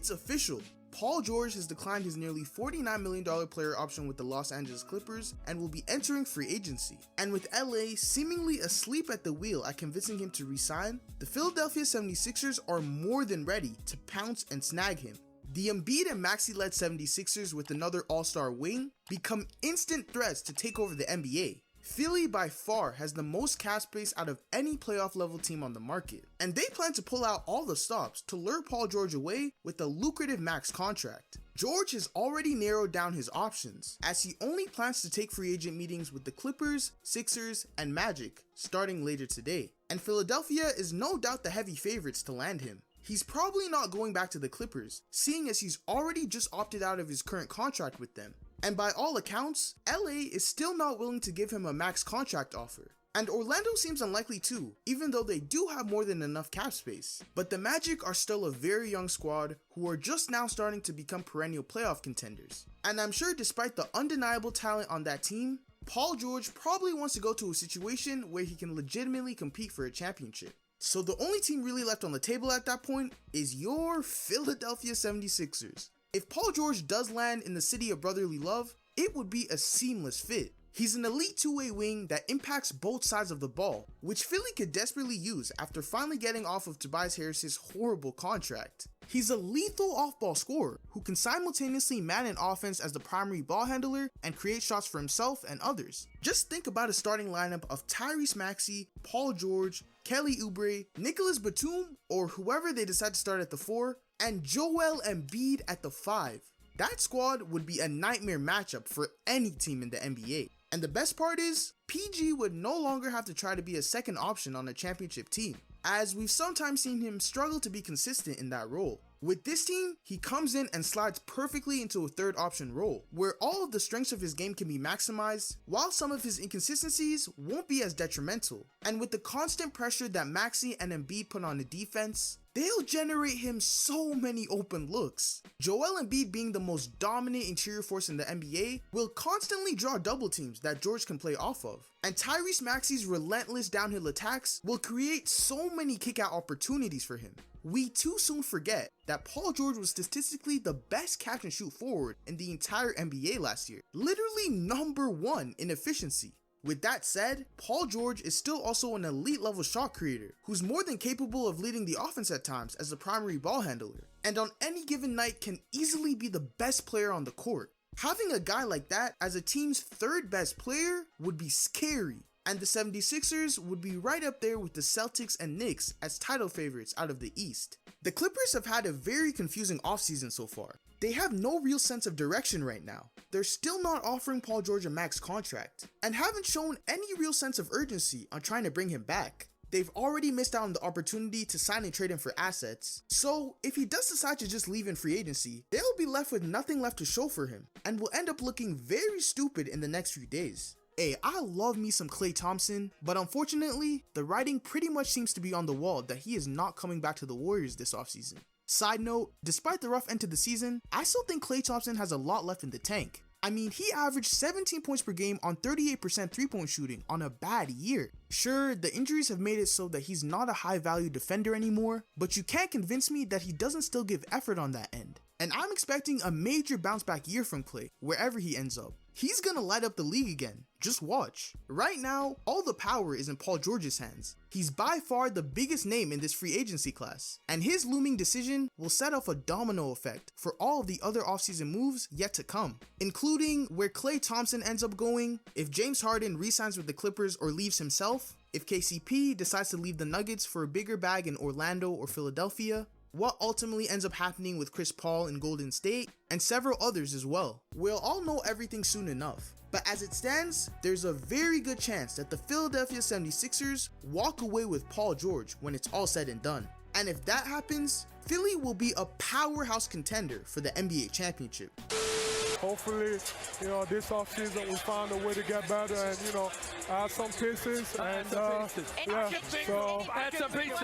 It's official. Paul George has declined his nearly $49 million player option with the Los Angeles Clippers and will be entering free agency. And with LA seemingly asleep at the wheel at convincing him to resign, the Philadelphia 76ers are more than ready to pounce and snag him. The Embiid and Maxey-led 76ers with another all-star wing become instant threats to take over the NBA. Philly by far has the most cap space out of any playoff level team on the market, and they plan to pull out all the stops to lure Paul George away with a lucrative max contract. George has already narrowed down his options, as he only plans to take free agent meetings with the Clippers, Sixers, and Magic starting later today, and Philadelphia is no doubt the heavy favorites to land him. He's probably not going back to the Clippers, seeing as he's already just opted out of his current contract with them. And by all accounts, LA is still not willing to give him a max contract offer. And Orlando seems unlikely too, even though they do have more than enough cap space. But the Magic are still a very young squad who are just now starting to become perennial playoff contenders. And I'm sure despite the undeniable talent on that team, Paul George probably wants to go to a situation where he can legitimately compete for a championship. So the only team really left on the table at that point is your Philadelphia 76ers. If Paul George does land in the city of brotherly love, it would be a seamless fit. He's an elite two-way wing that impacts both sides of the ball, which Philly could desperately use after finally getting off of Tobias Harris's horrible contract. He's a lethal off-ball scorer who can simultaneously man an offense as the primary ball handler and create shots for himself and others. Just think about a starting lineup of Tyrese Maxey, Paul George, Kelly Oubre, Nicholas Batum, or whoever they decide to start at the 4, and Joel Embiid at the 5. That squad would be a nightmare matchup for any team in the NBA. And the best part is, PG would no longer have to try to be a second option on a championship team, as we've sometimes seen him struggle to be consistent in that role. With this team, he comes in and slides perfectly into a third option role, where all of the strengths of his game can be maximized, while some of his inconsistencies won't be as detrimental. And with the constant pressure that Maxey and Embiid put on the defense, they'll generate him so many open looks. Joel Embiid, being the most dominant interior force in the NBA, will constantly draw double teams that George can play off of. And Tyrese Maxey's relentless downhill attacks will create so many kick-out opportunities for him. We too soon forget that Paul George was statistically the best catch and shoot forward in the entire NBA last year, literally #1 in efficiency. With that said, Paul George is still also an elite level shot creator who's more than capable of leading the offense at times as the primary ball handler, and on any given night can easily be the best player on the court. Having a guy like that as a team's third best player would be scary, and the 76ers would be right up there with the Celtics and Knicks as title favorites out of the East. The Clippers have had a very confusing offseason so far. They have no real sense of direction right now. They're still not offering Paul George a max contract, and haven't shown any real sense of urgency on trying to bring him back. They've already missed out on the opportunity to sign and trade him for assets, so if he does decide to just leave in free agency, they'll be left with nothing left to show for him, and will end up looking very stupid in the next few days. Hey, I love me some Klay Thompson, but unfortunately, the writing pretty much seems to be on the wall that he is not coming back to the Warriors this offseason. Side note, despite the rough end to the season, I still think Klay Thompson has a lot left in the tank. I mean, he averaged 17 points per game on 38% three-point shooting on a bad year. Sure, the injuries have made it so that he's not a high-value defender anymore, but you can't convince me that he doesn't still give effort on that end. And I'm expecting a major bounce-back year from Klay, wherever he ends up. He's gonna light up the league again, just watch. Right now, all the power is in Paul George's hands. He's by far the biggest name in this free agency class, and his looming decision will set off a domino effect for all of the other offseason moves yet to come, including where Klay Thompson ends up going, if James Harden re-signs with the Clippers or leaves himself, if KCP decides to leave the Nuggets for a bigger bag in Orlando or Philadelphia, what ultimately ends up happening with Chris Paul in Golden State, and several others as well. We'll all know everything soon enough, but as it stands, there's a very good chance that the Philadelphia 76ers walk away with Paul George when it's all said and done. And if that happens, Philly will be a powerhouse contender for the NBA championship. Hopefully, this offseason we find a way to get better and, add some pieces. And, yeah, so.